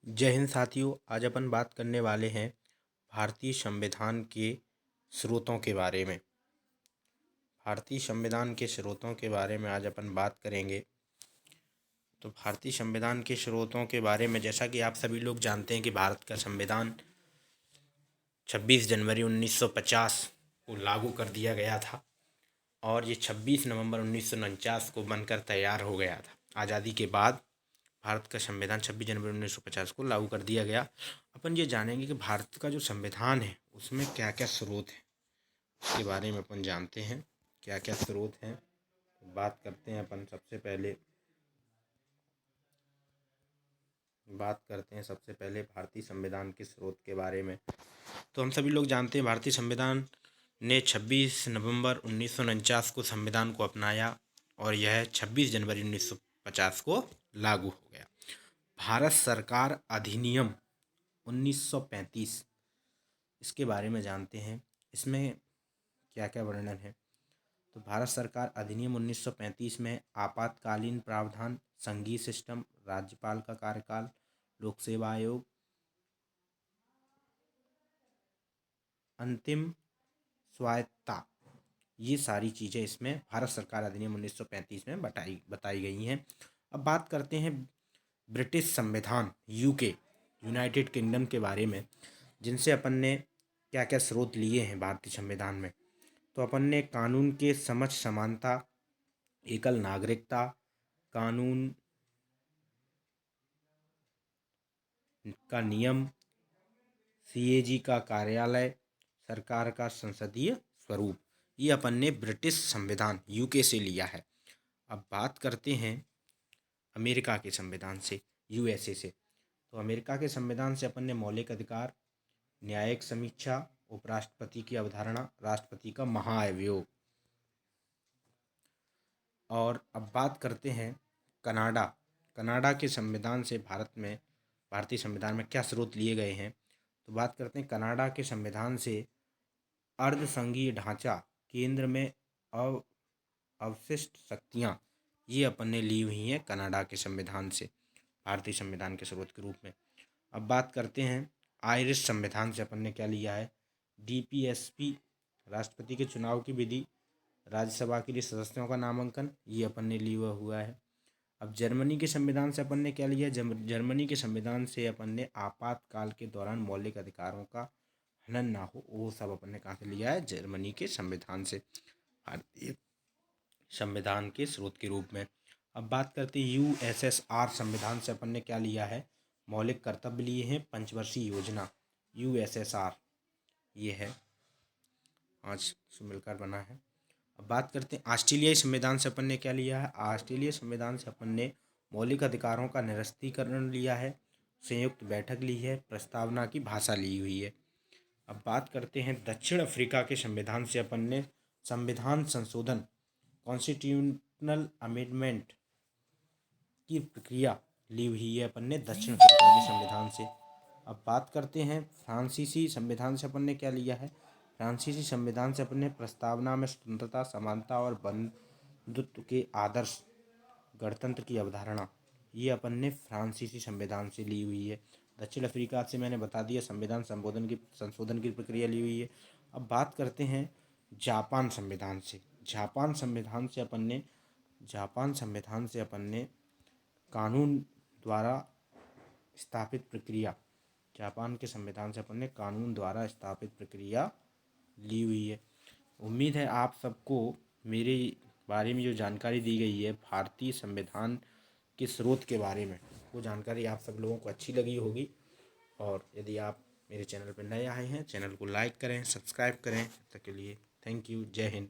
जय हिंद साथियों। आज अपन बात करने वाले हैं भारतीय संविधान के स्रोतों के बारे में। भारतीय संविधान के स्रोतों के बारे में आज अपन बात करेंगे। तो भारतीय संविधान के स्रोतों के बारे में जैसा कि आप सभी लोग जानते हैं कि भारत का संविधान 26 जनवरी 1950 को लागू कर दिया गया था और ये 26 नवंबर 1949 को बनकर तैयार हो गया था। आज़ादी के बाद भारत का संविधान 26 जनवरी 1950 को लागू कर दिया गया। अपन ये जानेंगे कि भारत का जो संविधान है उसमें क्या क्या स्रोत हैं, उसके बारे में अपन जानते हैं क्या क्या स्रोत हैं। तो बात करते हैं अपन सबसे पहले भारतीय संविधान के स्रोत के बारे में। तो हम सभी लोग जानते हैं भारतीय संविधान ने 26 नवंबर 1949 को संविधान को अपनाया और यह 26 जनवरी 1950 को लागू हो गया। भारत सरकार अधिनियम 1935, इसके बारे में जानते हैं। इसमें क्या क्या वर्णन है। तो भारत सरकार अधिनियम 1935 में आपातकालीन प्रावधान, संघीय सिस्टम, राज्यपाल का कार्यकाल, लोक सेवा आयोग, अंतिम स्वायत्तता, ये सारी चीज़ें इसमें भारत सरकार अधिनियम 1935 में बताई गई हैं। अब बात करते हैं ब्रिटिश संविधान यूके यूनाइटेड किंगडम के बारे में, जिनसे अपन ने क्या क्या स्रोत लिए हैं भारतीय संविधान में। तो अपन ने कानून के समक्ष समानता, एकल नागरिकता, कानून का नियम, सीएजी का कार्यालय, सरकार का संसदीय स्वरूप, ये अपन ने ब्रिटिश संविधान यूके से लिया है। अब बात करते हैं अमेरिका के संविधान से, यूएसए से। तो अमेरिका के संविधान से अपन ने मौलिक अधिकार, न्यायिक समीक्षा, उपराष्ट्रपति की अवधारणा, राष्ट्रपति का महाअभियोग। और अब बात करते हैं कनाडा। कनाडा के संविधान से भारतीय संविधान में क्या स्रोत लिए गए हैं। तो बात करते हैं कनाडा के संविधान से अर्धसंघीय ढांचा, केंद्र में अवशिष्ट शक्तियाँ, ये अपन ने ली हुई हैं कनाडा के संविधान से भारतीय संविधान के स्रोत के रूप में। अब बात करते हैं आयरिश संविधान से अपन ने क्या लिया है। डीपीएसपी, राष्ट्रपति के चुनाव की विधि, राज्यसभा के लिए सदस्यों का नामांकन, ये अपन ने लिया हुआ है। अब जर्मनी के संविधान से अपन ने क्या लिया है। जर्मनी के संविधान से अपन ने आपातकाल के दौरान मौलिक अधिकारों का हनन ना हो, वो सब अपन ने कहाँ से लिया है, जर्मनी के संविधान से भारतीय संविधान के स्रोत के रूप में। अब बात करते हैं यूएसएसआर संविधान से अपन ने क्या लिया है, मौलिक कर्तव्य लिए हैं, पंचवर्षीय योजना, यूएसएसआर ये है, आज से मिलकर बना है। अब बात करते हैं ऑस्ट्रेलियाई संविधान से अपन ने क्या लिया है। ऑस्ट्रेलियाई संविधान से अपन ने मौलिक अधिकारों का निरस्तीकरण लिया है, संयुक्त बैठक ली है, प्रस्तावना की भाषा ली हुई है। अब बात करते हैं दक्षिण अफ्रीका के संविधान से अपन ने संविधान संशोधन, कॉन्स्टिट्यूशनल अमेंडमेंट की प्रक्रिया ली हुई है अपन ने दक्षिण अफ्रीका के संविधान से। अब बात करते हैं फ्रांसीसी संविधान से अपन ने क्या लिया है। फ्रांसीसी संविधान से अपन ने प्रस्तावना में स्वतंत्रता, समानता और बंधुत्व के आदर्श, गणतंत्र की अवधारणा, ये अपन ने फ्रांसीसी संविधान से ली हुई है। दक्षिण अफ्रीका से मैंने बता दिया संविधान संशोधन की प्रक्रिया ली हुई है। अब बात करते हैं जापान संविधान से। जापान संविधान से अपन ने कानून द्वारा स्थापित प्रक्रिया, जापान के संविधान से अपन ने कानून द्वारा स्थापित प्रक्रिया ली हुई है। उम्मीद है आप सबको मेरे बारे में जो जानकारी दी गई है भारतीय संविधान के स्रोत के बारे में, वो जानकारी आप सब लोगों को अच्छी लगी होगी। और यदि आप मेरे चैनल पर नए आए हैं, चैनल को लाइक करें, सब्सक्राइब करें। तब तक के लिए थैंक यू। जय हिंद।